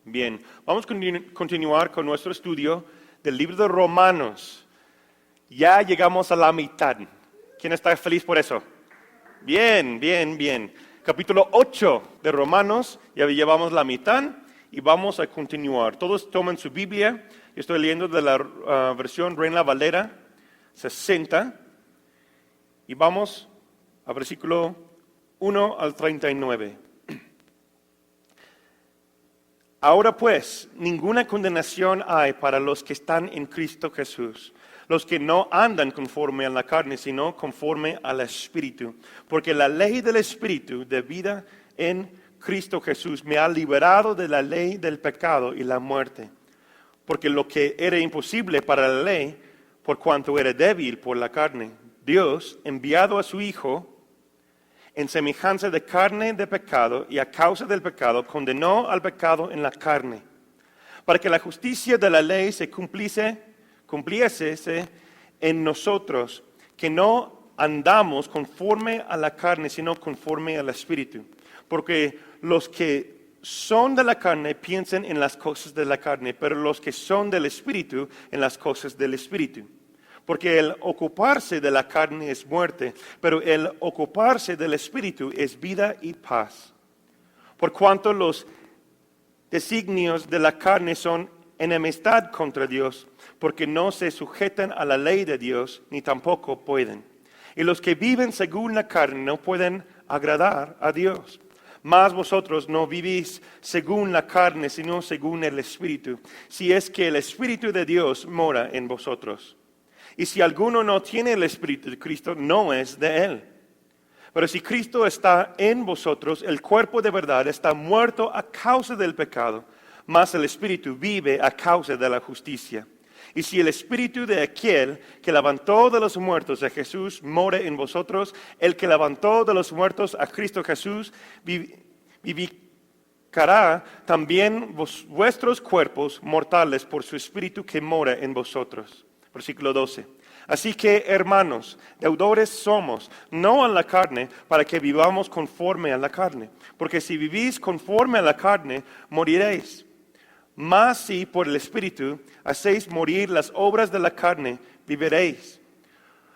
Bien, vamos a continuar con nuestro estudio del libro de Romanos. Ya llegamos a la mitad. ¿Quién está feliz por eso? Bien, bien, bien. Capítulo 8 de Romanos, ya llevamos la mitad y vamos a continuar. Todos tomen su Biblia. Yo estoy leyendo de la versión Reina Valera 60 y vamos a versículo 1 al 39. Ahora pues, ninguna condenación hay para los que están en Cristo Jesús, los que no andan conforme a la carne, sino conforme al Espíritu. Porque la ley del Espíritu de vida en Cristo Jesús me ha liberado de la ley del pecado y la muerte. Porque lo que era imposible para la ley, por cuanto era débil por la carne, Dios, enviado a su Hijo, en semejanza de carne de pecado y a causa del pecado, condenó al pecado en la carne, para que la justicia de la ley se cumpliese en nosotros, que no andamos conforme a la carne, sino conforme al Espíritu. Porque los que son de la carne piensan en las cosas de la carne, pero los que son del Espíritu en las cosas del Espíritu. Porque el ocuparse de la carne es muerte, pero el ocuparse del Espíritu es vida y paz. Por cuanto los designios de la carne son enemistad contra Dios, porque no se sujetan a la ley de Dios, ni tampoco pueden. Y los que viven según la carne no pueden agradar a Dios. Mas vosotros no vivís según la carne, sino según el Espíritu, si es que el Espíritu de Dios mora en vosotros. Y si alguno no tiene el Espíritu de Cristo, no es de Él. Pero si Cristo está en vosotros, el cuerpo de verdad está muerto a causa del pecado, mas el Espíritu vive a causa de la justicia. Y si el Espíritu de aquel que levantó de los muertos a Jesús mora en vosotros, el que levantó de los muertos a Cristo Jesús vivificará también vuestros cuerpos mortales por su Espíritu que mora en vosotros. Versículo 12. Así que, hermanos, deudores somos, no a la carne, para que vivamos conforme a la carne. Porque si vivís conforme a la carne, moriréis. Mas si por el Espíritu hacéis morir las obras de la carne, viviréis.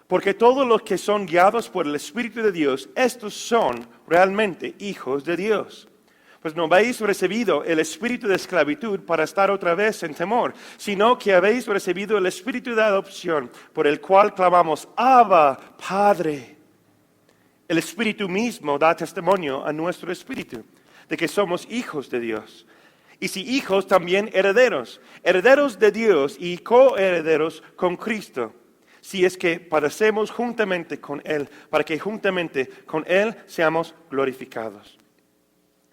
Porque todos los que son guiados por el Espíritu de Dios, estos son realmente hijos de Dios. Pues no habéis recibido el espíritu de esclavitud para estar otra vez en temor, sino que habéis recibido el espíritu de adopción, por el cual clamamos, Abba, Padre. El Espíritu mismo da testimonio a nuestro espíritu de que somos hijos de Dios. Y si hijos, también herederos, herederos de Dios y coherederos con Cristo. Si es que padecemos juntamente con Él, para que juntamente con Él seamos glorificados.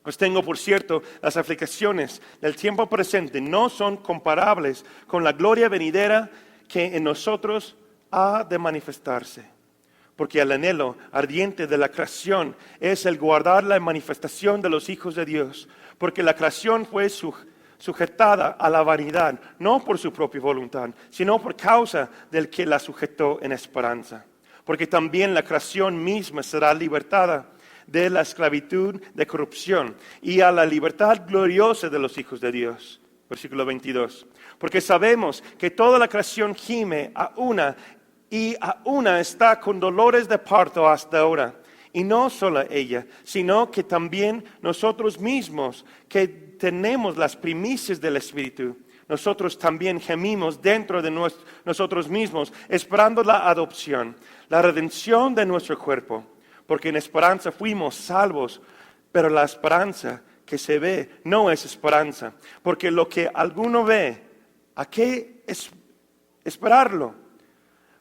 Pues tengo por cierto, las aflicciones del tiempo presente no son comparables con la gloria venidera que en nosotros ha de manifestarse. Porque el anhelo ardiente de la creación es el guardar la manifestación de los hijos de Dios. Porque la creación fue sujetada a la vanidad, no por su propia voluntad, sino por causa del que la sujetó en esperanza. Porque también la creación misma será libertada de la esclavitud de corrupción y a la libertad gloriosa de los hijos de Dios. Versículo 22. Porque sabemos que toda la creación gime a una y a una está con dolores de parto hasta ahora. Y no solo ella, sino que también nosotros mismos que tenemos las primicias del Espíritu. Nosotros también gemimos dentro de nosotros mismos, esperando la adopción, la redención de nuestro cuerpo. Porque en esperanza fuimos salvos, pero la esperanza que se ve no es esperanza. Porque lo que alguno ve, ¿a qué esperarlo?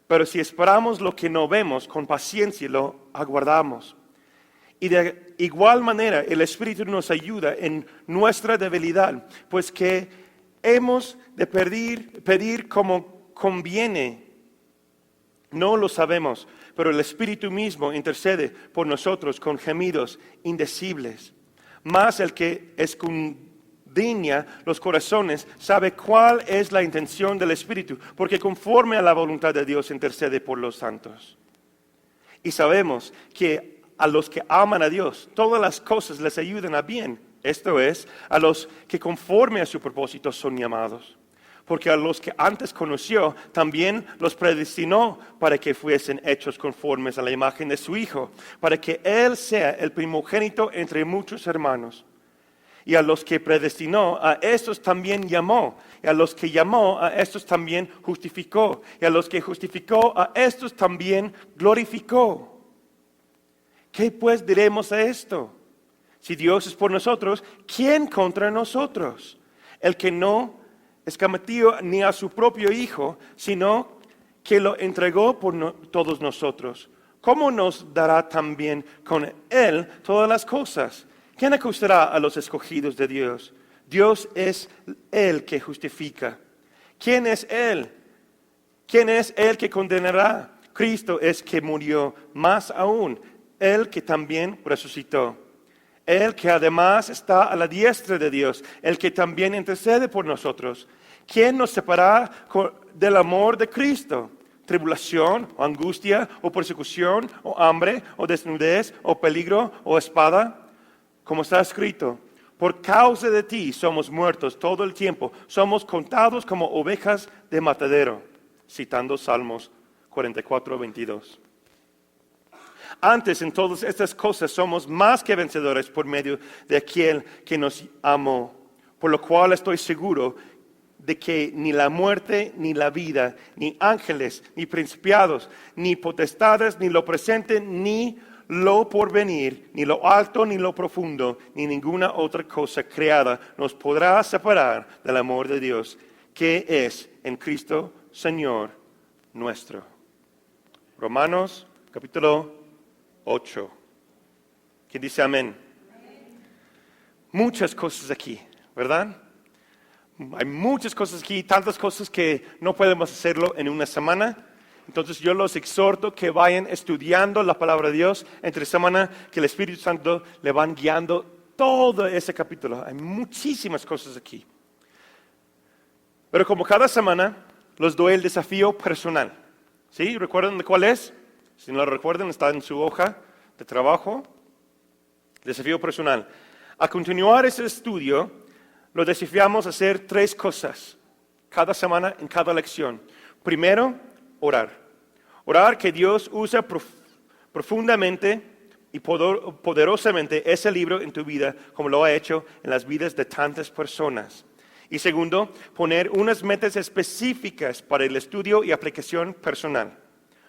Pero si esperamos lo que no vemos, con paciencia lo aguardamos. Y de igual manera el Espíritu nos ayuda en nuestra debilidad, pues que hemos de pedir como conviene. No lo sabemos, pero el Espíritu mismo intercede por nosotros con gemidos indecibles. Mas el que escudriña los corazones sabe cuál es la intención del Espíritu, porque conforme a la voluntad de Dios intercede por los santos. Y sabemos que a los que aman a Dios, todas las cosas les ayudan a bien, Esto es, a los que conforme a su propósito son llamados. Porque a los que antes conoció, también los predestinó para que fuesen hechos conformes a la imagen de su Hijo, para que Él sea el primogénito entre muchos hermanos. Y a los que predestinó, a estos también llamó. Y a los que llamó, a estos también justificó. Y a los que justificó, a estos también glorificó. ¿Qué pues diremos a esto? Si Dios es por nosotros, ¿quién contra nosotros? El que no escamoteó ni a su propio Hijo, sino que lo entregó por todos nosotros. ¿Cómo nos dará también con Él todas las cosas? ¿Quién acusará a los escogidos de Dios? Dios es el que justifica. ¿Quién es Él? ¿Quién es el que condenará? Cristo es que murió, más aún, Él que también resucitó. Él que además está a la diestra de Dios, el que también intercede por nosotros. ¿Quién nos separará del amor de Cristo? ¿Tribulación, o angustia, o persecución, o hambre, o desnudez, o peligro, o espada? Como está escrito, por causa de ti somos muertos todo el tiempo, somos contados como ovejas de matadero. Citando Salmos 44, 22. Antes en todas estas cosas somos más que vencedores por medio de aquel que nos amó, por lo cual estoy seguro de que ni la muerte, ni la vida, ni ángeles, ni principados, ni potestades, ni lo presente, ni lo porvenir, ni lo alto, ni lo profundo, ni ninguna otra cosa creada nos podrá separar del amor de Dios, que es en Cristo Señor nuestro. Romanos capítulo 8. ¿Quién dice amén? Muchas cosas aquí, ¿verdad? Hay muchas cosas aquí, tantas cosas que no podemos hacerlo en una semana. Entonces yo los exhorto que vayan estudiando la palabra de Dios entre semana, que el Espíritu Santo le van guiando todo ese capítulo. Hay muchísimas cosas aquí. Pero como cada semana, les doy el desafío personal. ¿Sí? ¿Recuerdan de cuál es? Si no lo recuerdan, está en su hoja de trabajo. Desafío personal. A continuar ese estudio, lo desafiamos a hacer 3 cosas cada semana en cada lección. Primero, orar. Orar que Dios use profundamente y poderosamente ese libro en tu vida, como lo ha hecho en las vidas de tantas personas. Y segundo, poner unas metas específicas para el estudio y aplicación personal.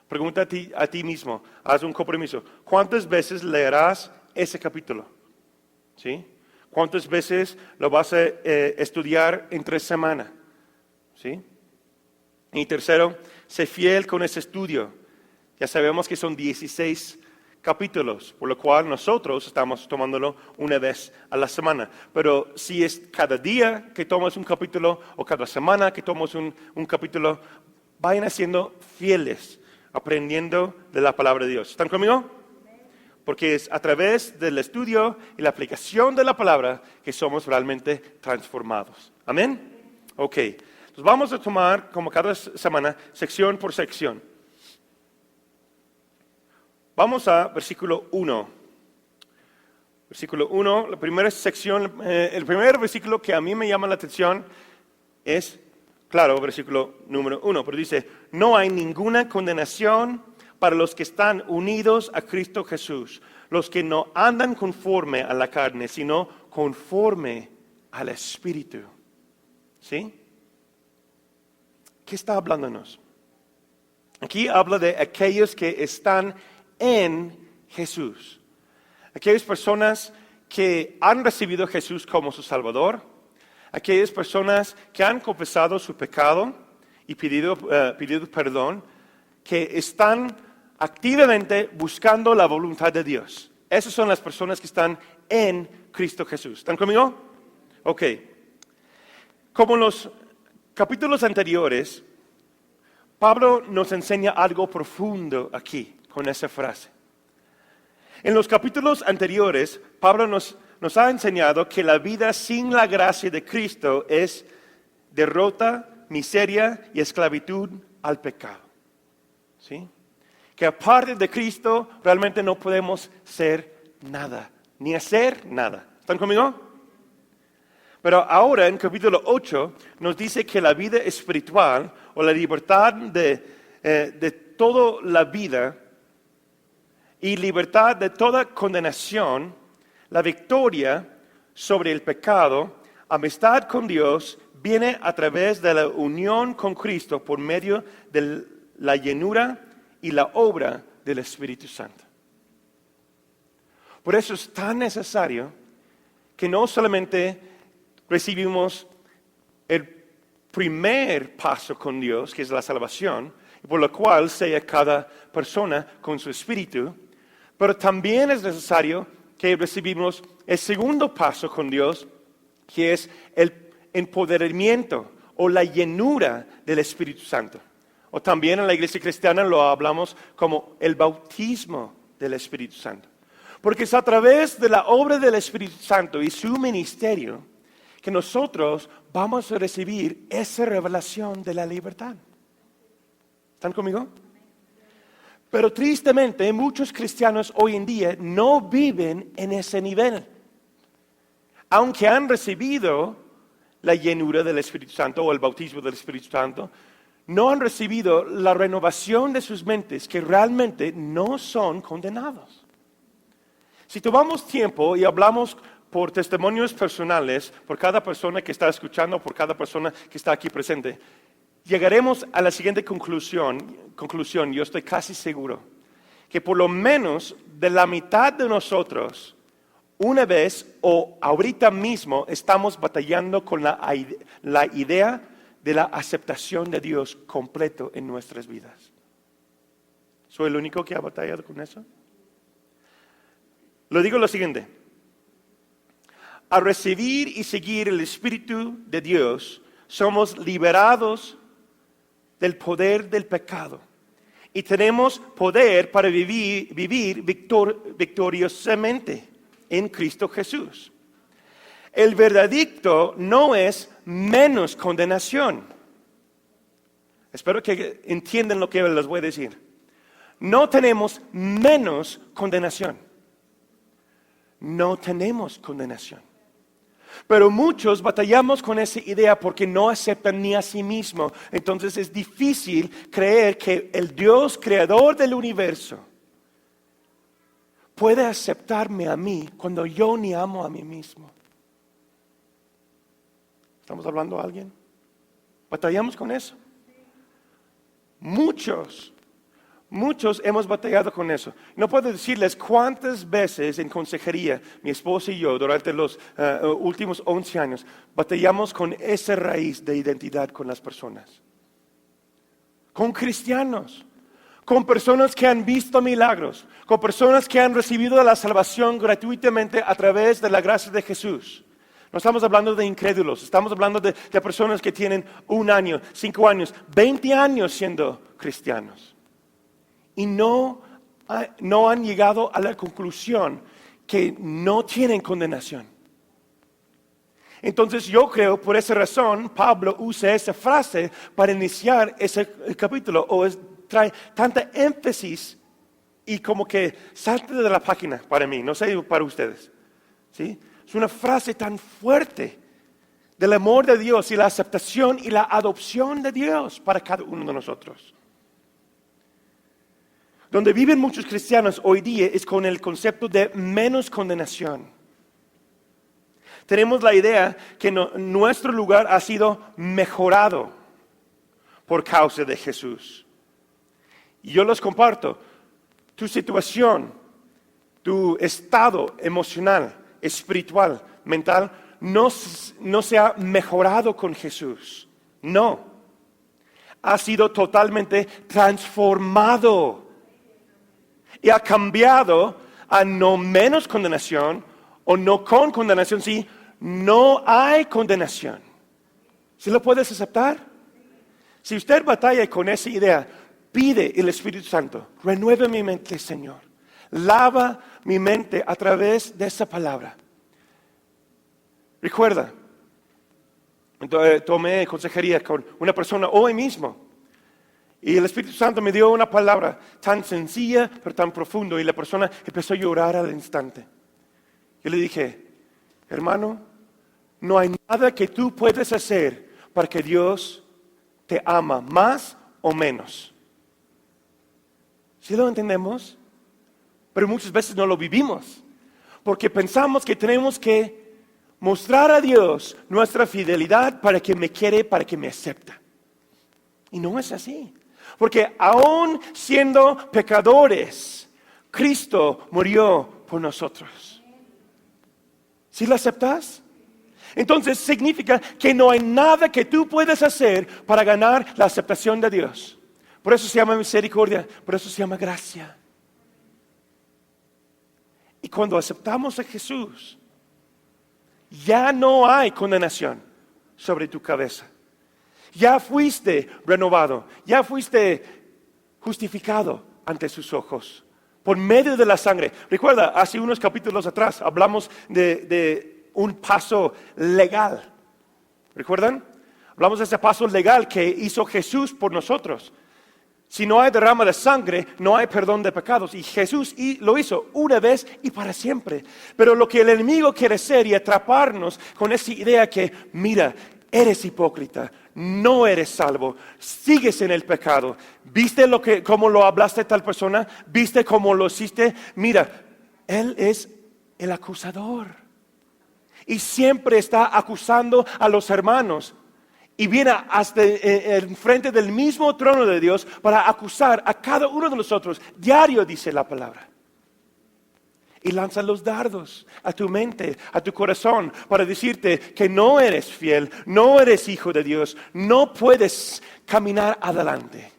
Pregunta a ti mismo, haz un compromiso. ¿Cuántas veces leerás ese capítulo? ¿Sí? ¿Cuántas veces lo vas a estudiar entre semana? ¿Sí? Y tercero, sé fiel con ese estudio. Ya sabemos que son 16 capítulos, por lo cual nosotros estamos tomándolo una vez a la semana. Pero si es cada día que tomas un capítulo o cada semana que tomas un capítulo, vayan siendo fieles, aprendiendo de la palabra de Dios. ¿Están conmigo? Porque es a través del estudio y la aplicación de la palabra que somos realmente transformados. ¿Amén? Ok. Entonces vamos a tomar, como cada semana, sección por sección. Vamos a versículo 1. Versículo 1, la primera sección, el primer versículo que a mí me llama la atención es, claro, versículo número 1, pero dice, no hay ninguna condenación para los que están unidos a Cristo Jesús, los que no andan conforme a la carne, sino conforme al Espíritu. ¿Sí? ¿Qué está hablándonos? Aquí habla de aquellos que están en Jesús. Aquellas personas que han recibido a Jesús como su Salvador, aquellas personas que han confesado su pecado y pedido perdón, que están activamente buscando la voluntad de Dios. Esas son las personas que están en Cristo Jesús. ¿Están conmigo? Ok. Como en los capítulos anteriores, Pablo nos enseña algo profundo aquí con esa frase. En los capítulos anteriores, Pablo nos ha enseñado que la vida sin la gracia de Cristo es derrota, miseria y esclavitud al pecado. ¿Sí? Que aparte de Cristo realmente no podemos ser nada, ni hacer nada. ¿Están conmigo? Pero ahora en capítulo 8 nos dice que la vida espiritual o la libertad de toda la vida y libertad de toda condenación, la victoria sobre el pecado, amistad con Dios, viene a través de la unión con Cristo por medio de la llenura y la obra del Espíritu Santo. Por eso es tan necesario que no solamente recibimos el primer paso con Dios, que es la salvación, por lo cual sea cada persona con su espíritu, pero también es necesario que recibimos el segundo paso con Dios, que es el empoderamiento o la llenura del Espíritu Santo. O también en la iglesia cristiana lo hablamos como el bautismo del Espíritu Santo. Porque es a través de la obra del Espíritu Santo y su ministerio que nosotros vamos a recibir esa revelación de la libertad. ¿Están conmigo? Pero tristemente muchos cristianos hoy en día no viven en ese nivel. Aunque han recibido la llenura del Espíritu Santo o el bautismo del Espíritu Santo, no han recibido la renovación de sus mentes que realmente no son condenados. Si tomamos tiempo y hablamos por testimonios personales, por cada persona que está escuchando, por cada persona que está aquí presente, llegaremos a la siguiente conclusión, yo estoy casi seguro, que por lo menos de la mitad de nosotros, una vez o ahorita mismo, estamos batallando con la idea de la aceptación de Dios completo en nuestras vidas. ¿Soy el único que ha batallado con eso? Lo digo lo siguiente. Al recibir y seguir el Espíritu de Dios, somos liberados del poder del pecado. Y tenemos poder para vivir victoriosamente en Cristo Jesús. El veredicto no es menos condenación. Espero que entiendan lo que les voy a decir. No tenemos menos condenación. No tenemos condenación. Pero muchos batallamos con esa idea porque no aceptan ni a sí mismo. Entonces es difícil creer que el Dios creador del universo puede aceptarme a mí cuando yo ni amo a mí mismo. ¿Estamos hablando a alguien? Batallamos con eso. Muchos hemos batallado con eso. No puedo decirles cuántas veces en consejería, mi esposa y yo, durante los últimos 11 años, batallamos con esa raíz de identidad con las personas. Con cristianos, con personas que han visto milagros, con personas que han recibido la salvación gratuitamente a través de la gracia de Jesús. No estamos hablando de incrédulos, estamos hablando de personas que tienen 1 año, 5 años, 20 años siendo cristianos. Y no han llegado a la conclusión que no tienen condenación. Entonces yo creo, por esa razón, Pablo usa esa frase para iniciar ese capítulo, trae tanta énfasis y como que salte de la página para mí, no sé para ustedes. ¿Sí? Es una frase tan fuerte del amor de Dios y la aceptación y la adopción de Dios para cada uno de nosotros. Donde viven muchos cristianos hoy día es con el concepto de menos condenación. Tenemos la idea que nuestro lugar ha sido mejorado por causa de Jesús. Y yo los comparto. Tu situación, tu estado emocional, espiritual, mental, no se ha mejorado con Jesús. No. Ha sido totalmente transformado. Y ha cambiado a no menos condenación o no con condenación. Sí, no hay condenación. ¿Sí lo puedes aceptar? Si usted batalla con esa idea, pide el Espíritu Santo, renueva mi mente, Señor. Lava mi mente a través de esa palabra. Recuerda, tomé consejería con una persona hoy mismo. Y el Espíritu Santo me dio una palabra tan sencilla, pero tan profunda. Y la persona empezó a llorar al instante. Yo le dije, hermano, no hay nada que tú puedes hacer para que Dios te ama más o menos. ¿Sí lo entendemos? Pero muchas veces no lo vivimos, porque pensamos que tenemos que mostrar a Dios nuestra fidelidad para que me quiere, para que me acepte. Y no es así, porque aún siendo pecadores, Cristo murió por nosotros. ¿Sí lo aceptas? Entonces significa que no hay nada que tú puedas hacer para ganar la aceptación de Dios. Por eso se llama misericordia, por eso se llama gracia. Y cuando aceptamos a Jesús, ya no hay condenación sobre tu cabeza. Ya fuiste renovado, ya fuiste justificado ante sus ojos por medio de la sangre. Recuerda, hace unos capítulos atrás hablamos de un paso legal. ¿Recuerdan? Hablamos de ese paso legal que hizo Jesús por nosotros. Si no hay derrama de sangre, no hay perdón de pecados. Y Jesús lo hizo una vez y para siempre. Pero lo que el enemigo quiere hacer y atraparnos con esa idea que, mira, eres hipócrita, no eres salvo, sigues en el pecado. ¿Viste cómo lo hablaste a tal persona? ¿Viste cómo lo hiciste? Mira, él es el acusador. Y siempre está acusando a los hermanos. Y viene hasta el frente del mismo trono de Dios para acusar a cada uno de nosotros. Diario dice la palabra. Y lanza los dardos a tu mente, a tu corazón, para decirte que no eres fiel, no eres hijo de Dios, no puedes caminar adelante.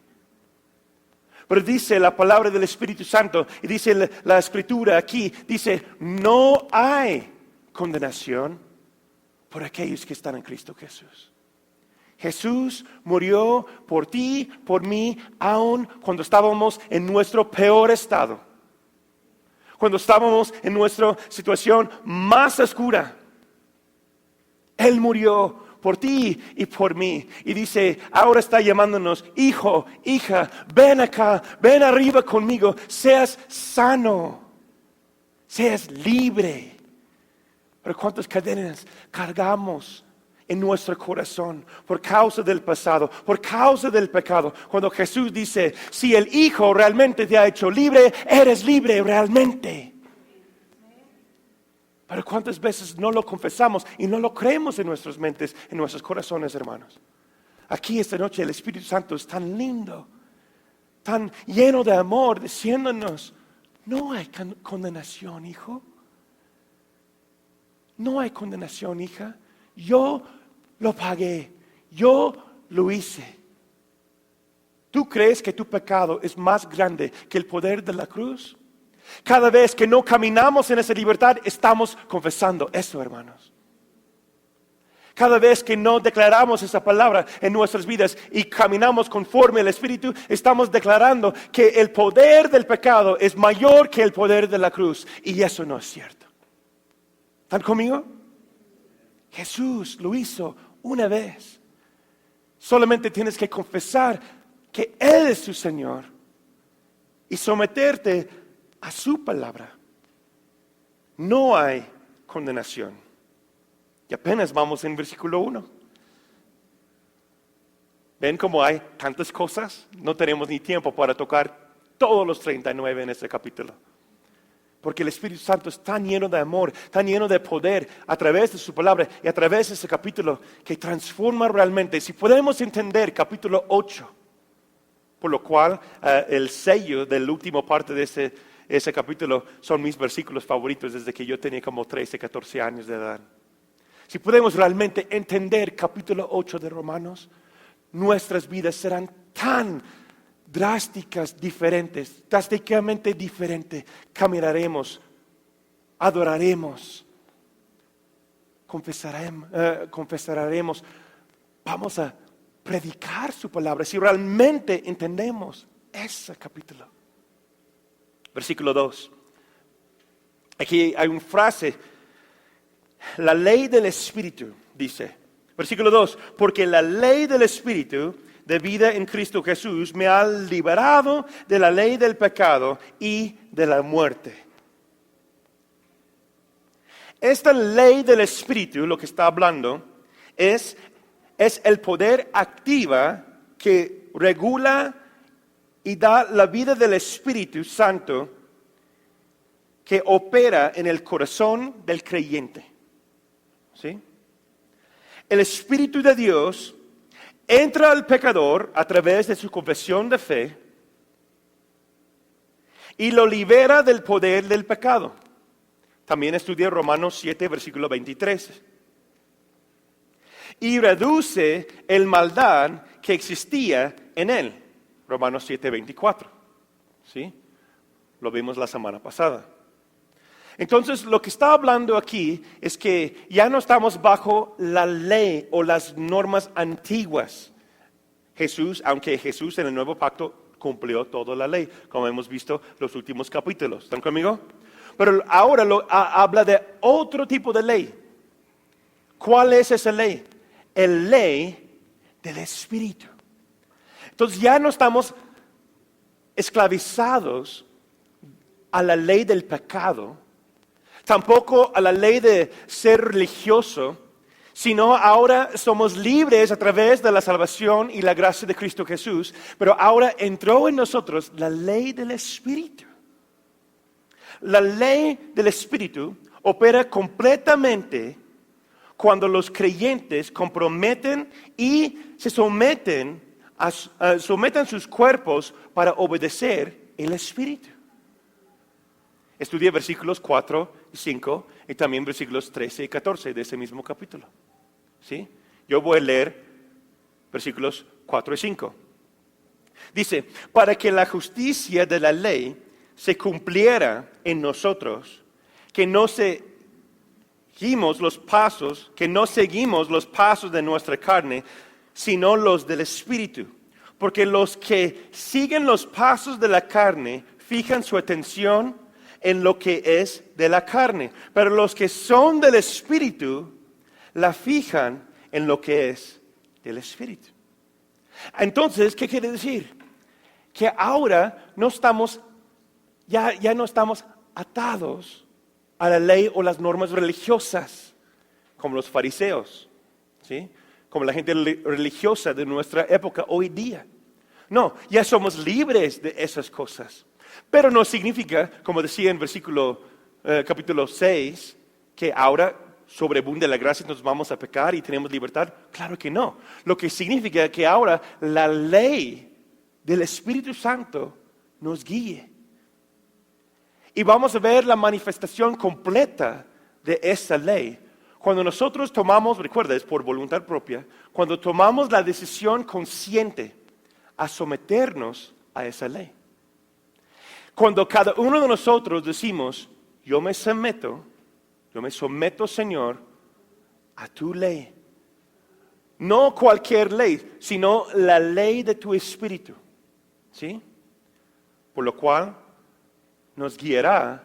Pero dice la palabra del Espíritu Santo, y dice la Escritura aquí, dice, no hay condenación por aquellos que están en Cristo Jesús. Jesús murió por ti, por mí, aun cuando estábamos en nuestro peor estado. Cuando estábamos en nuestra situación más oscura. Él murió por ti y por mí. Y dice, ahora está llamándonos, hijo, hija, ven acá, ven arriba conmigo, seas sano, seas libre. Pero ¿cuántas cadenas cargamos en nuestro corazón por causa del pasado, por causa del pecado? Cuando Jesús dice, si el Hijo realmente te ha hecho libre, eres libre realmente. Pero ¿cuántas veces no lo confesamos y no lo creemos en nuestras mentes, en nuestros corazones, hermanos? Aquí esta noche el Espíritu Santo es tan lindo, tan lleno de amor, diciéndonos, no hay condenación, hijo. No hay condenación, hija. Yo lo pagué, yo lo hice. ¿Tú crees que tu pecado es más grande que el poder de la cruz? Cada vez que no caminamos en esa libertad, estamos confesando eso, hermanos. Cada vez que no declaramos esa palabra en nuestras vidas y caminamos conforme al Espíritu, estamos declarando que el poder del pecado es mayor que el poder de la cruz. Y eso no es cierto. ¿Están conmigo? Jesús lo hizo una vez. Solamente tienes que confesar que Él es tu Señor y someterte a su palabra. No hay condenación. Y apenas vamos en versículo 1. ¿Ven cómo hay tantas cosas? No tenemos ni tiempo para tocar todos los 39 en este capítulo. Porque el Espíritu Santo es tan lleno de amor, tan lleno de poder a través de su palabra y a través de este capítulo que transforma realmente. Si podemos entender capítulo 8, por lo cual el sello de la última parte de ese capítulo son mis versículos favoritos desde que yo tenía como 13, 14 años de edad. Si podemos realmente entender capítulo 8 de Romanos, nuestras vidas serán tan drásticas, diferentes, drásticamente diferentes. Caminaremos, adoraremos, confesaremos, vamos a predicar su palabra. Si realmente entendemos ese capítulo. Versículo 2. Aquí hay una frase. La ley del Espíritu, dice. Versículo 2. Porque la ley del Espíritu de vida en Cristo Jesús me ha liberado de la ley del pecado y de la muerte. Esta ley del Espíritu, lo que está hablando, es el poder activa que regula y da la vida del Espíritu Santo que opera en el corazón del creyente. ¿Sí? El Espíritu de Dios entra al pecador a través de su confesión de fe y lo libera del poder del pecado. También estudia Romanos 7, versículo 23. Y reduce el maldad que existía en él. Romanos 7, 24. ¿Sí? Lo vimos la semana pasada. Entonces, lo que está hablando aquí es que ya no estamos bajo la ley o las normas antiguas. Aunque Jesús en el nuevo pacto cumplió toda la ley, como hemos visto los últimos capítulos. ¿Están conmigo? Pero ahora habla de otro tipo de ley. ¿Cuál es esa ley? El ley del Espíritu. Entonces ya no estamos esclavizados a la ley del pecado, tampoco a la ley de ser religioso, sino ahora somos libres a través de la salvación y la gracia de Cristo Jesús, pero ahora entró en nosotros la ley del Espíritu. La ley del Espíritu opera completamente cuando los creyentes comprometen y se someten sus cuerpos para obedecer el Espíritu. Estudia versículos 4 y 5 y también versículos 13 y 14 de ese mismo capítulo. ¿Sí? Yo voy a leer versículos 4 y 5. Dice, para que la justicia de la ley se cumpliera en nosotros, que no seguimos los pasos de nuestra carne, sino los del Espíritu. Porque los que siguen los pasos de la carne fijan su atención en lo que es de la carne, pero los que son del Espíritu la fijan en lo que es del Espíritu. Entonces, ¿qué quiere decir? Que ahora no estamos, ya no estamos atados a la ley o las normas religiosas, como los fariseos, ¿sí? Como la gente religiosa de nuestra época hoy día. No, ya somos libres de esas cosas. Pero no significa, como decía en capítulo 6, que ahora sobreabunde la gracia y nos vamos a pecar y tenemos libertad. Claro que no. Lo que significa que ahora la ley del Espíritu Santo nos guíe. Y vamos a ver la manifestación completa de esa ley. Cuando nosotros tomamos, recuerda, es por voluntad propia, cuando tomamos la decisión consciente a someternos a esa ley. Cuando cada uno de nosotros decimos, yo me someto, Señor, a tu ley. No cualquier ley, sino la ley de tu Espíritu. ¿Sí? Por lo cual nos guiará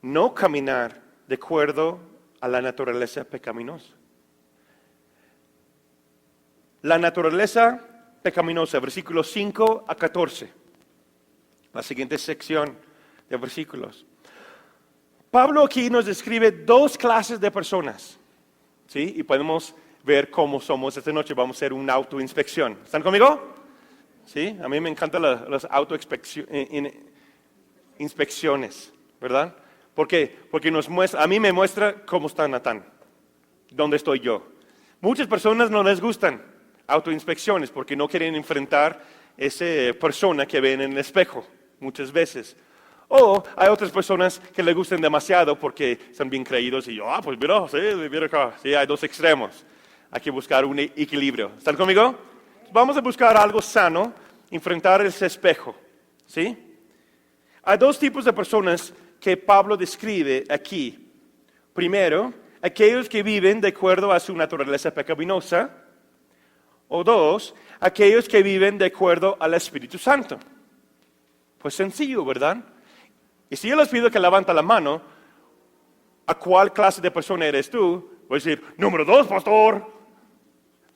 no caminar de acuerdo a la naturaleza pecaminosa. La naturaleza pecaminosa, versículos 5 a 14. La siguiente sección de versículos. Pablo aquí nos describe dos clases de personas. ¿Sí? Y podemos ver cómo somos esta noche. Vamos a hacer una autoinspección. ¿Están conmigo? ¿Sí? A mí me encantan las autoinspecciones, ¿verdad? ¿Por qué? Porque a mí me muestra cómo está Natán, dónde estoy yo. Muchas personas no les gustan autoinspecciones porque no quieren enfrentar esa persona que ven en el espejo muchas veces. O hay otras personas que les gustan demasiado porque son bien creídos y pues mira acá. Sí, hay dos extremos. Hay que buscar un equilibrio. ¿Están conmigo? Vamos a buscar algo sano, enfrentar ese espejo. ¿Sí? Hay dos tipos de personas que Pablo describe aquí. Primero, aquellos que viven de acuerdo a su naturaleza pecaminosa. O dos, aquellos que viven de acuerdo al Espíritu Santo. Pues sencillo, ¿verdad? Y si yo les pido que levanten la mano, ¿a cuál clase de persona eres tú? Voy a decir, número 2, pastor.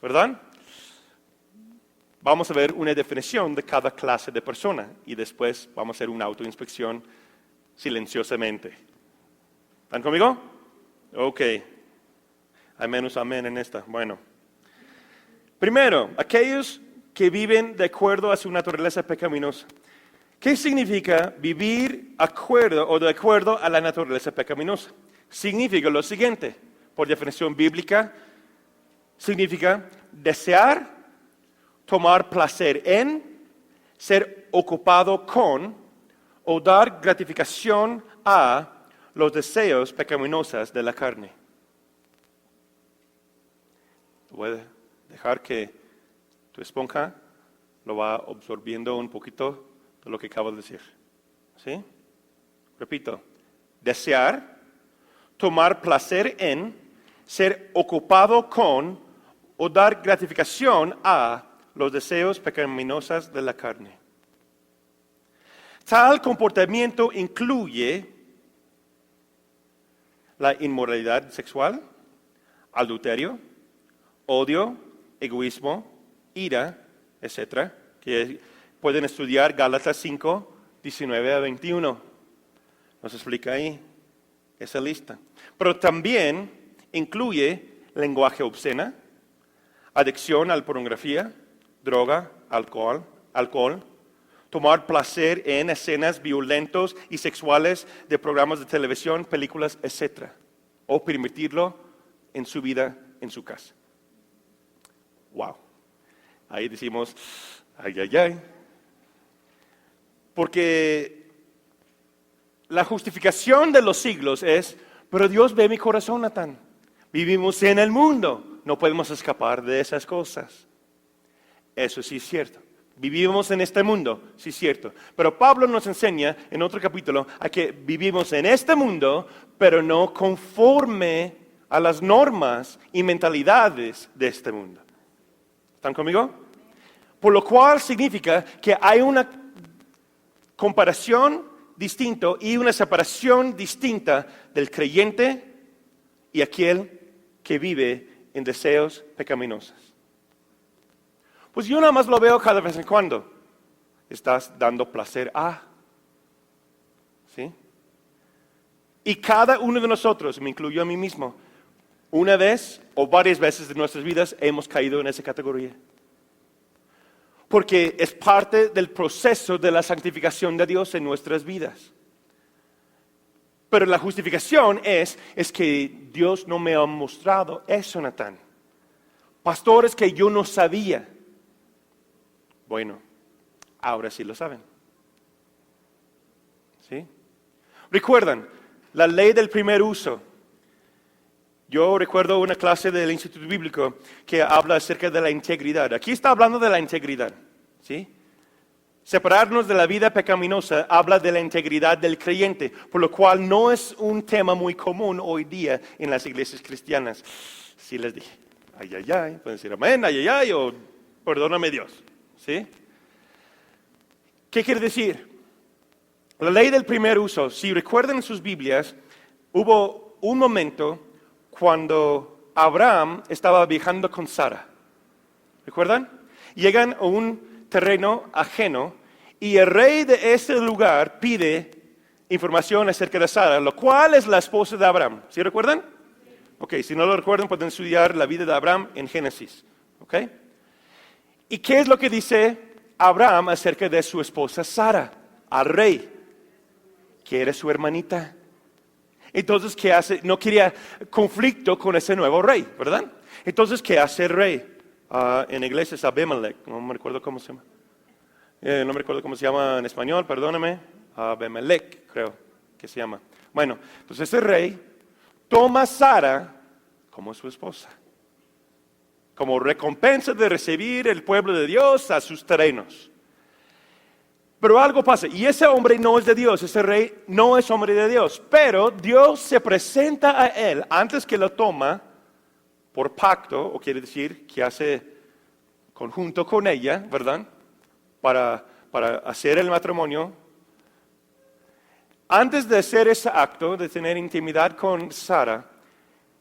¿Verdad? Vamos a ver una definición de cada clase de persona y después vamos a hacer una autoinspección silenciosamente. ¿Están conmigo? Ok. Hay menos amén en esta. Bueno. Primero, aquellos que viven de acuerdo a su naturaleza pecaminosa. ¿Qué significa vivir de acuerdo a la naturaleza pecaminosa? Significa lo siguiente, por definición bíblica, significa desear, tomar placer en, ser ocupado con o dar gratificación a los deseos pecaminosos de la carne. Voy a dejar que tu esponja lo va absorbiendo un poquito de lo que acabo de decir. ¿Sí? Repito, desear, tomar placer en, ser ocupado con o dar gratificación a los deseos pecaminosos de la carne. Tal comportamiento incluye la inmoralidad sexual, adulterio, odio, egoísmo, ira, etc., que pueden estudiar Gálatas 5, 19 a 21. Nos explica ahí esa lista. Pero también incluye lenguaje obsceno, adicción a la pornografía, droga, alcohol, tomar placer en escenas violentas y sexuales de programas de televisión, películas, etc., o permitirlo en su vida, en su casa. Wow. Ahí decimos, ay, ay, ay. Porque la justificación de los siglos es, pero Dios ve mi corazón, Natán. Vivimos en el mundo, no podemos escapar de esas cosas. Eso sí es cierto. Vivimos en este mundo, sí es cierto. Pero Pablo nos enseña en otro capítulo a que vivimos en este mundo, pero no conforme a las normas y mentalidades de este mundo. ¿Están conmigo? Por lo cual significa que hay una comparación distinta y una separación distinta del creyente y aquel que vive en deseos pecaminosos. Pues yo nada más lo veo cada vez en cuando. Estás dando placer a. ¿Sí? Y cada uno de nosotros, me incluyo a mí mismo, una vez o varias veces de nuestras vidas hemos caído en esa categoría. Porque es parte del proceso de la santificación de Dios en nuestras vidas. Pero la justificación es que Dios no me ha mostrado eso, Natán. Pastores que yo no sabía. Bueno, ahora sí lo saben. ¿Sí? Recuerdan, la ley del primer uso. Yo recuerdo una clase del Instituto Bíblico que habla acerca de la integridad. Aquí está hablando de la integridad. ¿Sí? Separarnos de la vida pecaminosa habla de la integridad del creyente, por lo cual no es un tema muy común hoy día en las iglesias cristianas. Sí les dije, ay, ay, ay, pueden decir amén, ay, ay, ay, o perdóname Dios. ¿Sí? ¿Qué quiere decir? La ley del primer uso, si recuerdan en sus Biblias, hubo un momento cuando Abraham estaba viajando con Sara. ¿Recuerdan? Llegan a un terreno ajeno y el rey de ese lugar pide información acerca de Sara, lo cual es la esposa de Abraham. ¿Sí recuerdan? Ok, si no lo recuerdan pueden estudiar la vida de Abraham en Génesis. Ok. ¿Y qué es lo que dice Abraham acerca de su esposa Sara? Al rey, que era su hermanita. Entonces, ¿qué hace? No quería conflicto con ese nuevo rey, ¿verdad? Entonces, ¿qué hace el rey? En inglés es Abimelech, no me recuerdo cómo se llama. No me recuerdo cómo se llama en español, perdóname. Abimelech, creo que se llama. Bueno, entonces el rey toma a Sara como su esposa, como recompensa de recibir el pueblo de Dios a sus terrenos. Pero algo pasa, y ese hombre no es de Dios, ese rey no es hombre de Dios, pero Dios se presenta a él antes que lo toma por pacto, o quiere decir que hace conjunto con ella, ¿verdad? Para hacer el matrimonio. Antes de hacer ese acto, de tener intimidad con Sara,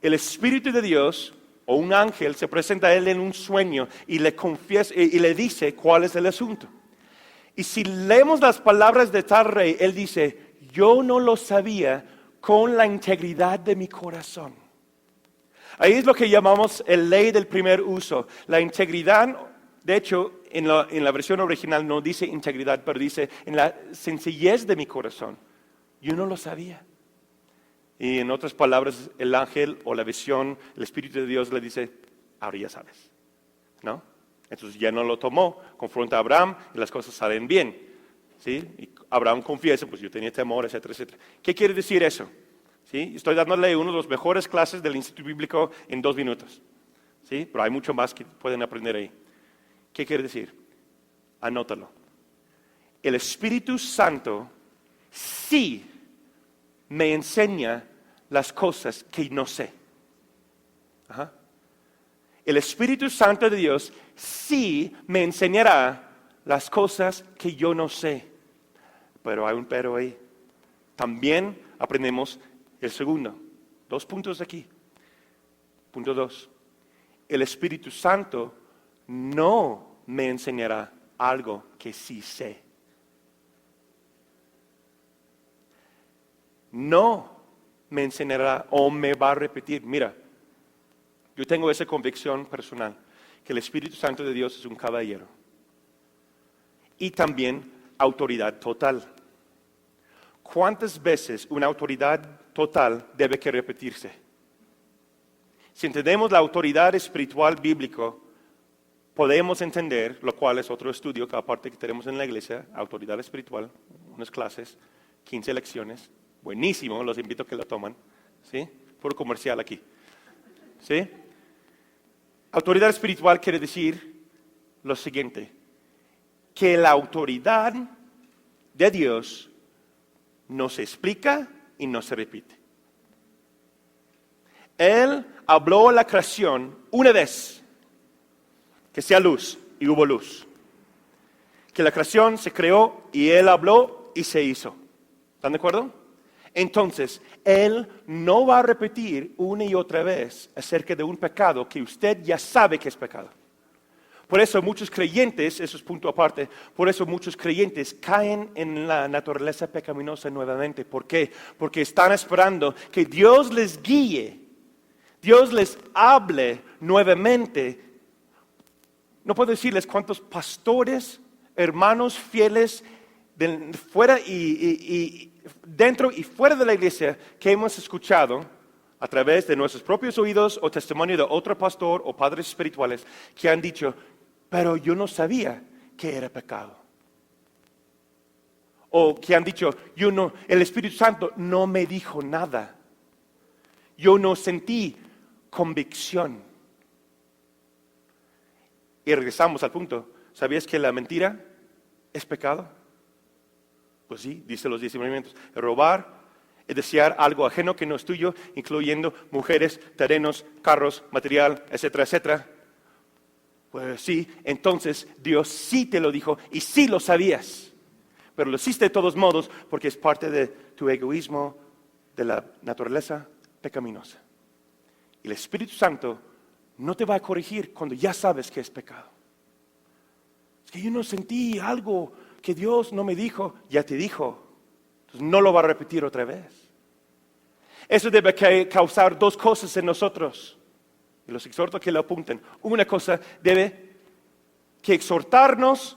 el Espíritu de Dios o un ángel se presenta a él en un sueño y le confiesa y le dice cuál es el asunto. Y si leemos las palabras de tal rey, él dice, yo no lo sabía con la integridad de mi corazón. Ahí es lo que llamamos el ley del primer uso. La integridad, de hecho, en la versión original no dice integridad, pero dice en la sencillez de mi corazón. Yo no lo sabía. Y en otras palabras, el ángel o la visión, el Espíritu de Dios le dice, ahora ya sabes, ¿no? Entonces ya no lo tomó, confronta a Abraham y las cosas salen bien, ¿sí? Y Abraham confiesa, pues yo tenía temor, etcétera, etcétera. ¿Qué quiere decir eso? ¿Sí? Estoy dándole una de las mejores clases del Instituto Bíblico en 2 minutos, ¿sí? Pero hay mucho más que pueden aprender ahí. ¿Qué quiere decir? Anótalo. El Espíritu Santo sí me enseña las cosas que no sé. Ajá. El Espíritu Santo de Dios sí me enseñará las cosas que yo no sé. Pero hay un pero ahí. También aprendemos el segundo. 2 puntos aquí. Punto 2. El Espíritu Santo no me enseñará algo que sí sé. No me enseñará o me va a repetir. Mira, yo tengo esa convicción personal, que el Espíritu Santo de Dios es un caballero. Y también autoridad total. ¿Cuántas veces una autoridad total debe que repetirse? Si entendemos la autoridad espiritual bíblica, podemos entender, lo cual es otro estudio que aparte que tenemos en la iglesia, autoridad espiritual, unas clases, 15 lecciones, buenísimo, los invito a que lo toman, ¿sí? Puro comercial aquí, ¿sí? Autoridad espiritual quiere decir lo siguiente, que la autoridad de Dios no se explica y no se repite. Él habló a la creación una vez, que sea luz, y hubo luz. Que la creación se creó y Él habló y se hizo. ¿Están de acuerdo? Entonces, Él no va a repetir una y otra vez acerca de un pecado que usted ya sabe que es pecado. Por eso muchos creyentes, eso es punto aparte, por eso muchos creyentes caen en la naturaleza pecaminosa nuevamente. ¿Por qué? Porque están esperando que Dios les guíe, Dios les hable nuevamente. No puedo decirles cuántos pastores, hermanos fieles, fuera y dentro y fuera de la iglesia que hemos escuchado a través de nuestros propios oídos o testimonio de otro pastor o padres espirituales que han dicho, pero yo no sabía que era pecado. O que han dicho, el Espíritu Santo no me dijo nada. Yo no sentí convicción. Y regresamos al punto. ¿Sabías que la mentira es pecado? Pues sí, dice los 10 mandamientos. Robar es desear algo ajeno que no es tuyo, incluyendo mujeres, terrenos, carros, material, etcétera, etcétera. Pues sí, entonces Dios sí te lo dijo y sí lo sabías. Pero lo hiciste de todos modos porque es parte de tu egoísmo, de la naturaleza pecaminosa. Y el Espíritu Santo no te va a corregir cuando ya sabes que es pecado. Es que yo no sentí algo que Dios no me dijo, ya te dijo. Entonces no lo va a repetir otra vez. Eso debe causar 2 cosas en nosotros. Y los exhorto a que lo apunten. Una cosa debe que exhortarnos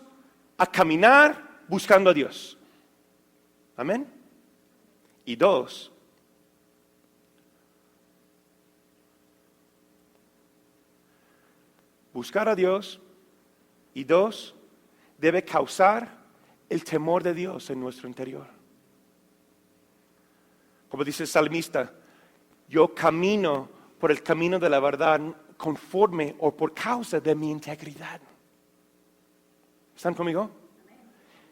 a caminar buscando a Dios. Amén. Y 2, buscar a Dios. Y 2, debe causar el temor de Dios en nuestro interior. Como dice el salmista, yo camino por el camino de la verdad conforme o por causa de mi integridad. ¿Están conmigo?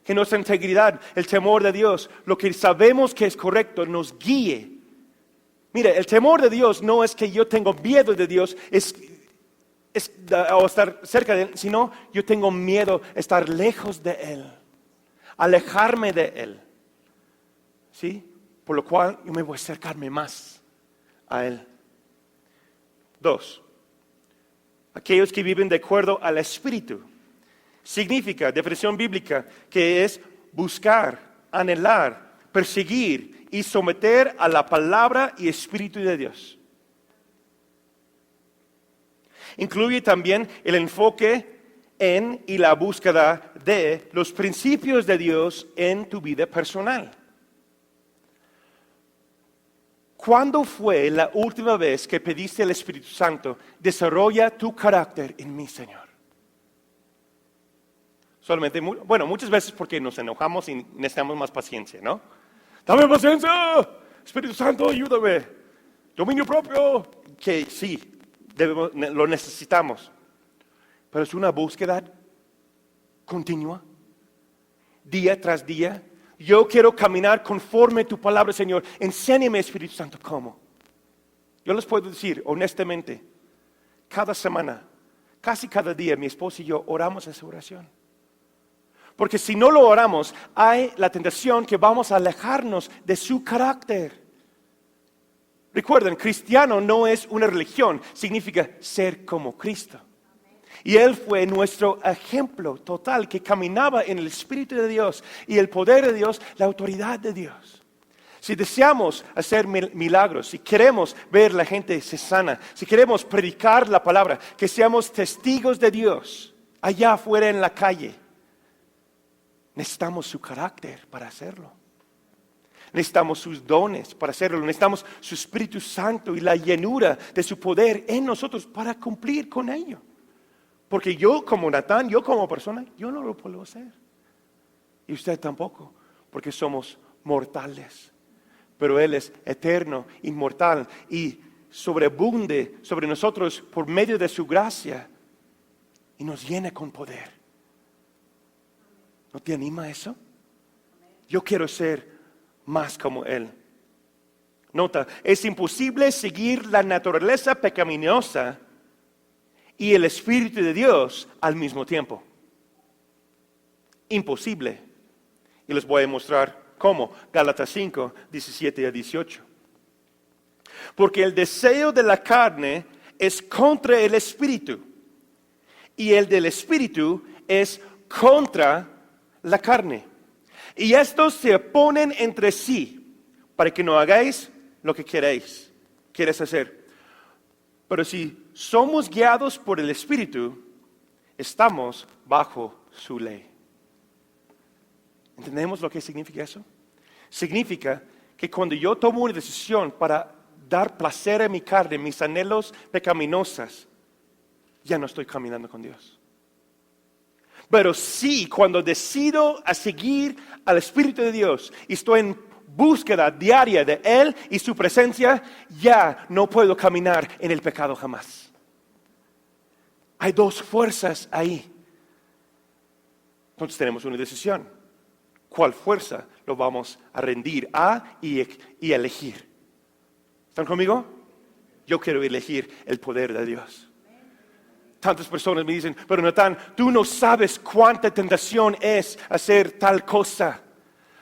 Que nuestra integridad, el temor de Dios, lo que sabemos que es correcto, nos guíe. Mire, el temor de Dios no es que yo tengo miedo de Dios, o estar cerca de Él, sino yo tengo miedo de estar lejos de Él, alejarme de Él. ¿Sí? Por lo cual yo me voy a acercarme más a Él. 2, aquellos que viven de acuerdo al Espíritu. Significa, definición bíblica, que es buscar, anhelar, perseguir y someter a la palabra y Espíritu de Dios. Incluye también el enfoque en y la búsqueda de los principios de Dios en tu vida personal. ¿Cuándo fue la última vez que pediste al Espíritu Santo, desarrolla tu carácter en mí, Señor? Solamente, muchas veces porque nos enojamos y necesitamos más paciencia, ¿no? Dame paciencia, Espíritu Santo, ayúdame. Dominio propio, que sí, lo necesitamos. Pero es una búsqueda continua, día tras día. Yo quiero caminar conforme a tu palabra, Señor. Enséñame, Espíritu Santo, cómo. Yo les puedo decir honestamente, cada semana, casi cada día, mi esposa y yo oramos esa oración. Porque si no lo oramos, hay la tentación que vamos a alejarnos de su carácter. Recuerden, cristiano no es una religión, significa ser como Cristo. Y Él fue nuestro ejemplo total, que caminaba en el Espíritu de Dios y el poder de Dios, la autoridad de Dios. Si deseamos hacer milagros, si queremos ver la gente se sana, si queremos predicar la palabra, que seamos testigos de Dios allá afuera en la calle, necesitamos su carácter para hacerlo. Necesitamos sus dones para hacerlo. Necesitamos su Espíritu Santo y la llenura de su poder en nosotros para cumplir con ello. Porque yo como Natán, yo como persona, yo no lo puedo hacer. Y usted tampoco, porque somos mortales. Pero Él es eterno, inmortal y sobreabunde sobre nosotros por medio de su gracia y nos llena con poder. ¿No te anima eso? Yo quiero ser más como Él. Nota, es imposible seguir la naturaleza pecaminosa y el Espíritu de Dios al mismo tiempo. Imposible. Y les voy a mostrar cómo. Gálatas 5, 17 a 18. Porque el deseo de la carne es contra el Espíritu, y el del Espíritu es contra la carne. Y estos se oponen entre sí, para que no hagáis lo que quieres hacer. Pero si somos guiados por el Espíritu, estamos bajo su ley. ¿Entendemos lo que significa eso? Significa que cuando yo tomo una decisión para dar placer a mi carne, mis anhelos pecaminosos, ya no estoy caminando con Dios. Pero sí, cuando decido a seguir al Espíritu de Dios y estoy en búsqueda diaria de Él y su presencia, ya no puedo caminar en el pecado jamás. Hay dos fuerzas ahí. Entonces tenemos una decisión. ¿Cuál fuerza lo vamos a rendir a y elegir? ¿Están conmigo? Yo quiero elegir el poder de Dios. Tantas personas me dicen, pero Natán, tú no sabes cuánta tentación es hacer tal cosa.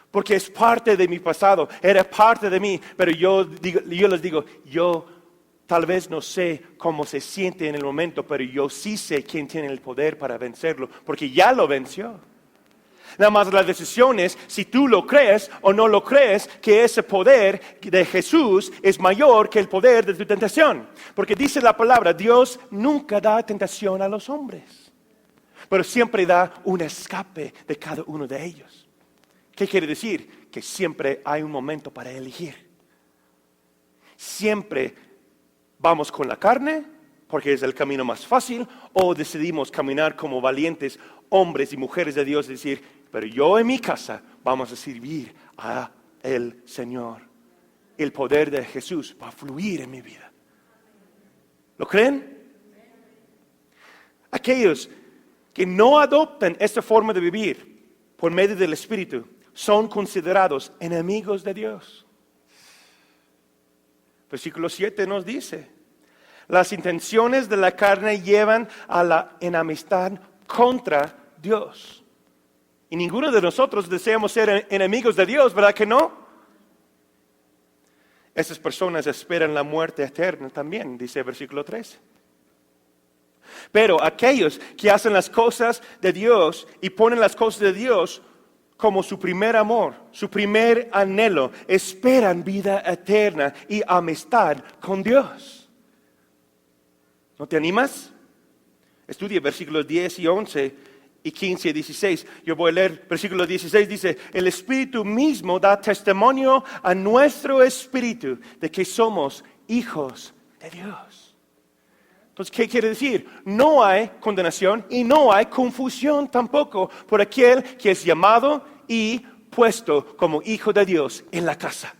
Porque es parte de mi pasado, era parte de mí. Pero yo les digo, yo tal vez no sé cómo se siente en el momento, pero yo sí sé quién tiene el poder para vencerlo, porque ya lo venció. Nada más la decisión es si tú lo crees o no lo crees, que ese poder de Jesús es mayor que el poder de tu tentación. Porque dice la palabra, Dios nunca da tentación a los hombres, pero siempre da un escape de cada uno de ellos. ¿Qué quiere decir? Que siempre hay un momento para elegir. Siempre vamos con la carne, porque es el camino más fácil, o decidimos caminar como valientes hombres y mujeres de Dios, decir, pero yo en mi casa vamos a servir a el Señor. El poder de Jesús va a fluir en mi vida. ¿Lo creen? Aquellos que no adoptan esta forma de vivir por medio del Espíritu son considerados enemigos de Dios. Versículo 7 nos dice, las intenciones de la carne llevan a la enemistad contra Dios. Y ninguno de nosotros deseamos ser enemigos de Dios, ¿verdad que no? Esas personas esperan la muerte eterna también, dice el versículo 13. Pero aquellos que hacen las cosas de Dios y ponen las cosas de Dios como su primer amor, su primer anhelo, esperan vida eterna y amistad con Dios. ¿No te animas? Estudia versículos 10 y 11 y 15 y 16. Yo voy a leer versículo 16, dice, el Espíritu mismo da testimonio a nuestro espíritu de que somos hijos de Dios. Entonces, ¿qué quiere decir? No hay condenación y no hay confusión tampoco por aquel que es llamado y puesto como hijo de Dios en la casa.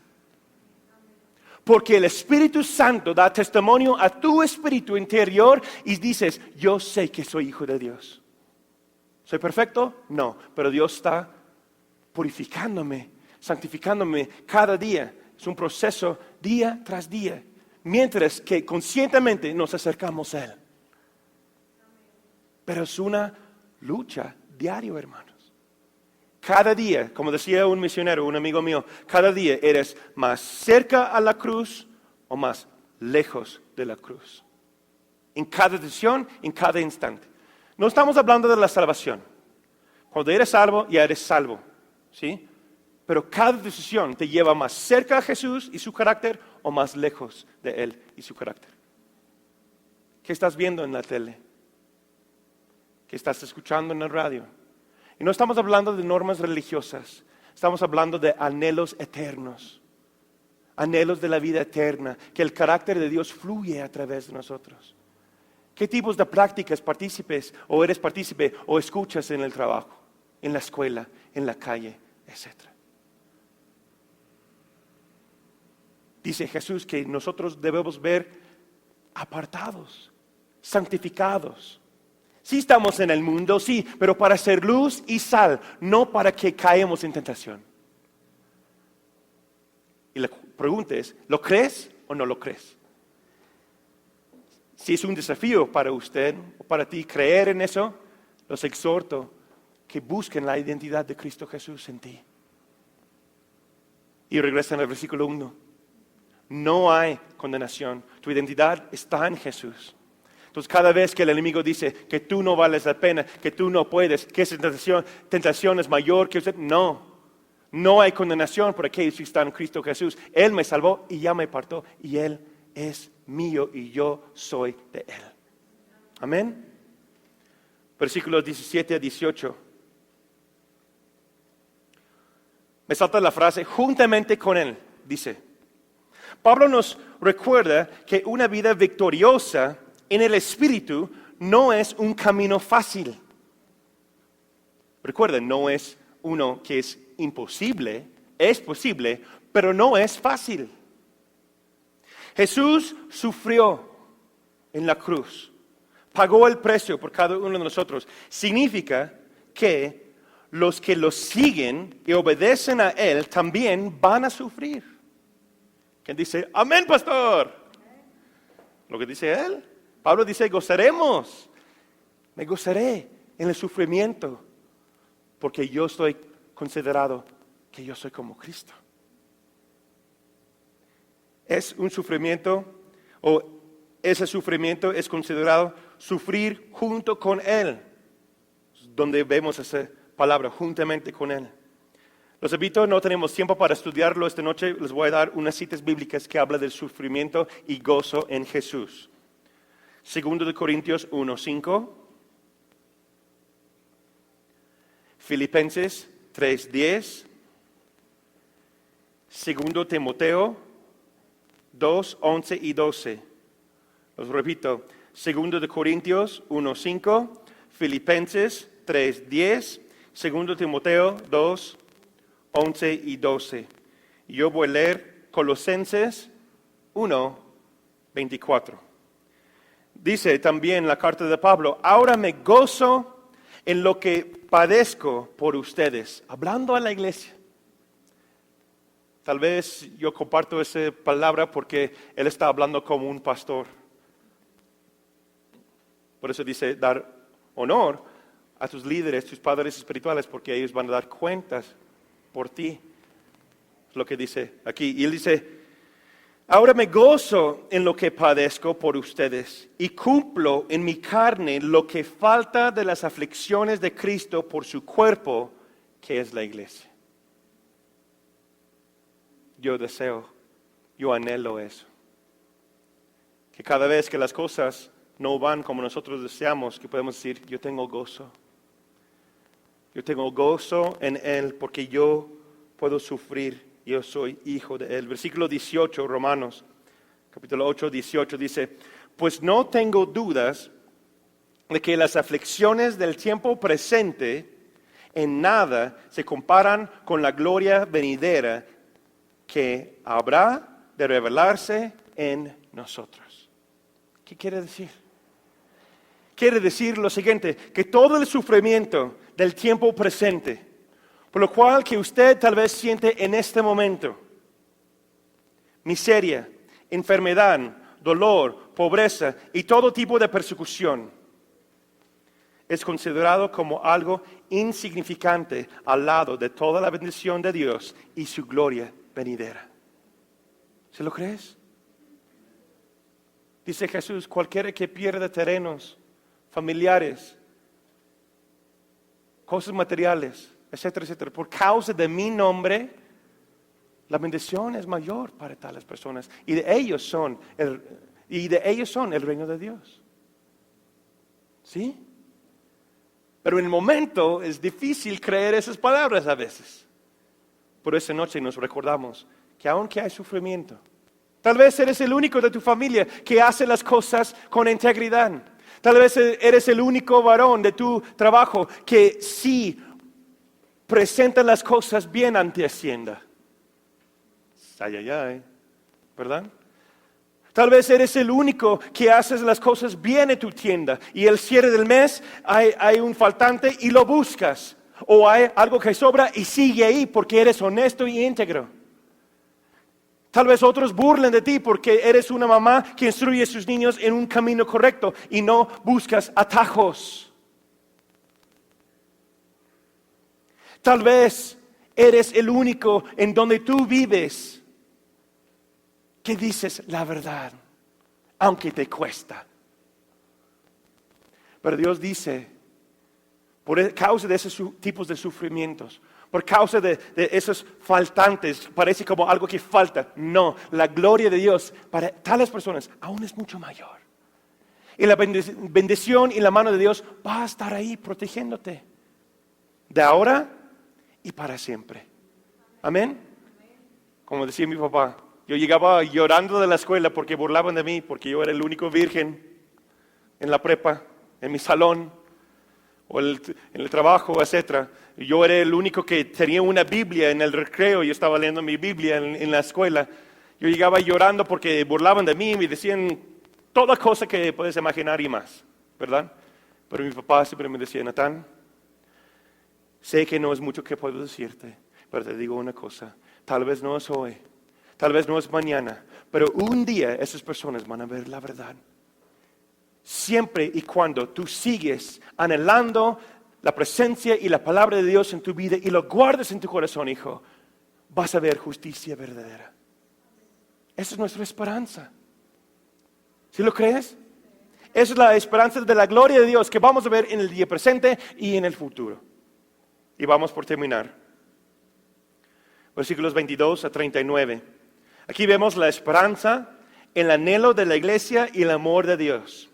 Porque el Espíritu Santo da testimonio a tu espíritu interior y dices, yo sé que soy hijo de Dios. ¿Soy perfecto? No, pero Dios está purificándome, santificándome cada día. Es un proceso día tras día, mientras que conscientemente nos acercamos a Él. Pero es una lucha diaria, hermanos. Cada día, como decía un misionero, un amigo mío, cada día eres más cerca a la cruz o más lejos de la cruz. En cada decisión, en cada instante. No estamos hablando de la salvación. Cuando eres salvo, ya eres salvo, ¿sí? Pero cada decisión te lleva más cerca a Jesús y su carácter o más lejos de Él y su carácter. ¿Qué estás viendo en la tele? ¿Qué estás escuchando en el radio? Y no estamos hablando de normas religiosas, estamos hablando de anhelos eternos, anhelos de la vida eterna, que el carácter de Dios fluye a través de nosotros. ¿Qué tipos de prácticas participes o eres partícipe o escuchas en el trabajo, en la escuela, en la calle, etcétera? Dice Jesús que nosotros debemos ver apartados, santificados. Sí estamos en el mundo, sí, pero para ser luz y sal, no para que caemos en tentación. Y la pregunta es, ¿lo crees o no lo crees? Si es un desafío para usted o para ti creer en eso, los exhorto que busquen la identidad de Cristo Jesús en ti. Y regresan al versículo 1. No hay condenación, tu identidad está en Jesús. Entonces cada vez que el enemigo dice que tú no vales la pena, que tú no puedes, que esa tentación es mayor que usted, no hay condenación por aquellos que están en Cristo Jesús. Él me salvó y ya me apartó y Él es mío y yo soy de Él. Amén. Versículos 17 a 18. Me salta la frase, juntamente con Él, dice. Pablo nos recuerda que una vida victoriosa en el Espíritu no es un camino fácil. Recuerden, no es uno que es imposible, es posible, pero no es fácil. Jesús sufrió en la cruz, pagó el precio por cada uno de nosotros. Significa que los que lo siguen y obedecen a Él también van a sufrir. ¿Quién dice, amén, pastor? Lo que dice Él. Pablo dice, gozaremos. Me gozaré en el sufrimiento porque yo estoy considerado que yo soy como Cristo. Es un sufrimiento, o ese sufrimiento es considerado sufrir junto con Él, donde vemos esa palabra, juntamente con Él. Los invito, no tenemos tiempo para estudiarlo esta noche, les voy a dar unas citas bíblicas que hablan del sufrimiento y gozo en Jesús. Segundo de Corintios 1:5, Filipenses 3:10, Segundo Timoteo 2:11 y 12. Los repito, Segundo de Corintios 1:5, Filipenses 3:10, Segundo Timoteo 2:11 y 12. Yo voy a leer Colosenses 1:24. Dice también la carta de Pablo, ahora me gozo en lo que padezco por ustedes. Hablando a la iglesia. Tal vez yo comparto esa palabra porque él está hablando como un pastor. Por eso dice dar honor a tus líderes, tus padres espirituales, porque ellos van a dar cuentas por ti. Es lo que dice aquí. Y él dice, ahora me gozo en lo que padezco por ustedes y cumplo en mi carne lo que falta de las aflicciones de Cristo por su cuerpo, que es la iglesia. Yo deseo, yo anhelo eso. Que cada vez que las cosas no van como nosotros deseamos, que podemos decir, yo tengo gozo. Yo tengo gozo en Él porque yo puedo sufrir, yo soy hijo de Él. Versículo 18, Romanos, capítulo 8, 18 dice, pues no tengo dudas de que las aflicciones del tiempo presente en nada se comparan con la gloria venidera que habrá de revelarse en nosotros. ¿Qué quiere decir? Quiere decir lo siguiente, que todo el sufrimiento del tiempo presente, por lo cual que usted tal vez siente en este momento, miseria, enfermedad, dolor, pobreza y todo tipo de persecución, es considerado como algo insignificante al lado de toda la bendición de Dios y su gloria venidera. ¿Se lo crees? Dice Jesús, cualquiera que pierda terrenos, familiares, cosas materiales, etcétera, etcétera, por causa de mi nombre, la bendición es mayor para tales personas y de ellos son el reino de Dios. ¿Sí? Pero en el momento es difícil creer esas palabras a veces. Por esa noche nos recordamos que aunque hay sufrimiento, tal vez eres el único de tu familia que hace las cosas con integridad. Tal vez eres el único varón de tu trabajo que sí presenta las cosas bien ante Hacienda. Ay, ay, ay, ¿verdad? Tal vez eres el único que haces las cosas bien en tu tienda y el cierre del mes hay un faltante y lo buscas. O hay algo que sobra y sigue ahí porque eres honesto y íntegro. Tal vez otros burlen de ti porque eres una mamá que instruye a sus niños en un camino correcto y no buscas atajos. Tal vez eres el único en donde tú vives que dices la verdad, aunque te cuesta. Pero Dios dice, por causa de esos tipos de sufrimientos, por causa de esos faltantes, parece como algo que falta. No, la gloria de Dios para tales personas aún es mucho mayor. Y la bendición y la mano de Dios va a estar ahí protegiéndote. De ahora y para siempre. Amén. Como decía mi papá, yo llegaba llorando de la escuela porque burlaban de mí, porque yo era el único virgen en la prepa, en mi salón, o en el trabajo, etc. Yo era el único que tenía una Biblia en el recreo, yo estaba leyendo mi Biblia en la escuela. Yo llegaba llorando porque burlaban de mí y me decían toda cosa que puedes imaginar y más, ¿verdad? Pero mi papá siempre me decía, Natán, sé que no es mucho que puedo decirte, pero te digo una cosa, tal vez no es hoy, tal vez no es mañana, pero un día esas personas van a ver la verdad. Siempre y cuando tú sigues anhelando la presencia y la palabra de Dios en tu vida y lo guardes en tu corazón, hijo, vas a ver justicia verdadera. Esa es nuestra esperanza. ¿Sí lo crees? Esa es la esperanza de la gloria de Dios que vamos a ver en el día presente y en el futuro. Y vamos por terminar. Versículos 22 a 39. Aquí vemos la esperanza, el anhelo de la iglesia y el amor de Dios.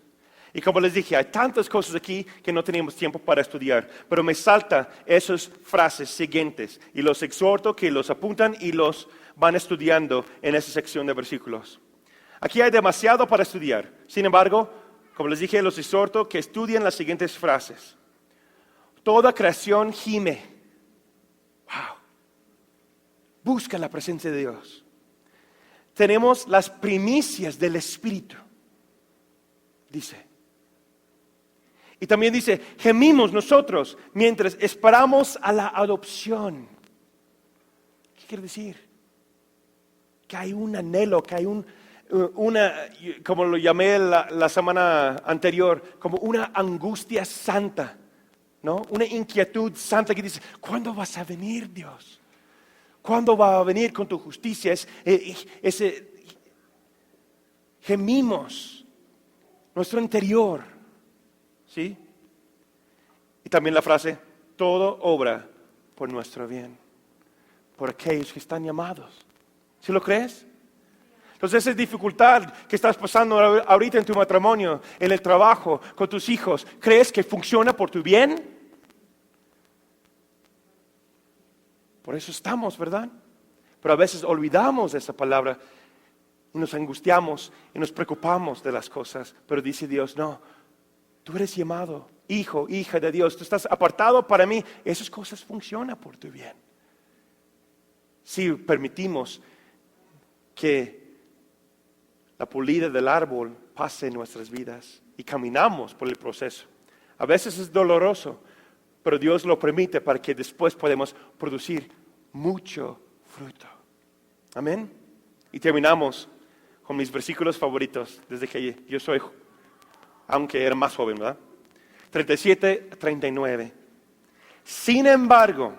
Y como les dije, hay tantas cosas aquí que no tenemos tiempo para estudiar, pero me saltan esas frases siguientes y los exhorto que los apuntan y los van estudiando en esa sección de versículos. Aquí hay demasiado para estudiar. Sin embargo, como les dije, los exhorto que estudien las siguientes frases. Toda creación gime. Wow. Busca la presencia de Dios. Tenemos las primicias del Espíritu, dice. Y también dice, gemimos nosotros mientras esperamos a la adopción. ¿Qué quiere decir? Que hay un anhelo, que hay una, como lo llamé la semana anterior, como una angustia santa, ¿no? Una inquietud santa que dice, ¿cuándo vas a venir, Dios? ¿Cuándo va a venir con tu justicia? Gemimos nuestro interior, ¿sí? Y también la frase, todo obra por nuestro bien, por aquellos que están llamados. ¿Sí lo crees? Entonces esa dificultad que estás pasando ahorita en tu matrimonio, en el trabajo, con tus hijos, ¿crees que funciona por tu bien? Por eso estamos, ¿verdad? Pero a veces olvidamos esa palabra y nos angustiamos y nos preocupamos de las cosas. Pero dice Dios, no, tú eres llamado hijo, hija de Dios, tú estás apartado para mí. Esas cosas funcionan por tu bien. Si permitimos que la pulida del árbol pase en nuestras vidas y caminamos por el proceso. A veces es doloroso, pero Dios lo permite para que después podamos producir mucho fruto. Amén. Y terminamos con mis versículos favoritos desde que yo soy, aunque era más joven, ¿verdad? 37, 39. Sin embargo,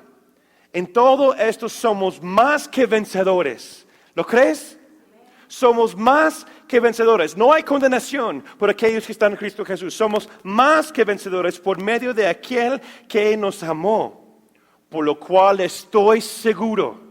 en todo esto somos más que vencedores. ¿Lo crees? Somos más que vencedores. No hay condenación por aquellos que están en Cristo Jesús. Somos más que vencedores por medio de aquel que nos amó. Por lo cual estoy seguro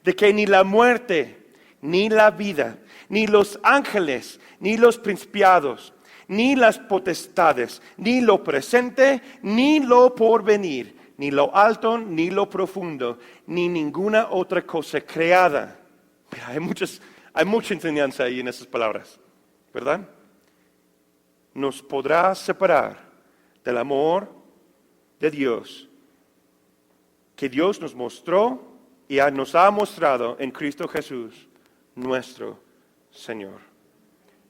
de que ni la muerte, ni la vida, ni los ángeles, ni los principados, ni las potestades, ni lo presente, ni lo porvenir, ni lo alto, ni lo profundo, ni ninguna otra cosa creada. Mira, hay mucha enseñanza ahí en esas palabras, ¿verdad? Nos podrá separar del amor de Dios que Dios nos mostró y nos ha mostrado en Cristo Jesús, nuestro Señor.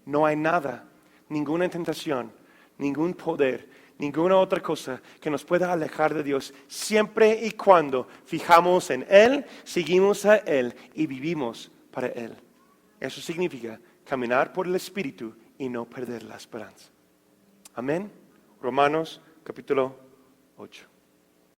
No hay nada, ninguna tentación, ningún poder, ninguna otra cosa que nos pueda alejar de Dios, siempre y cuando fijamos en Él, seguimos a Él y vivimos para Él. Eso significa caminar por el Espíritu y no perder la esperanza. Amén. Romanos capítulo 8.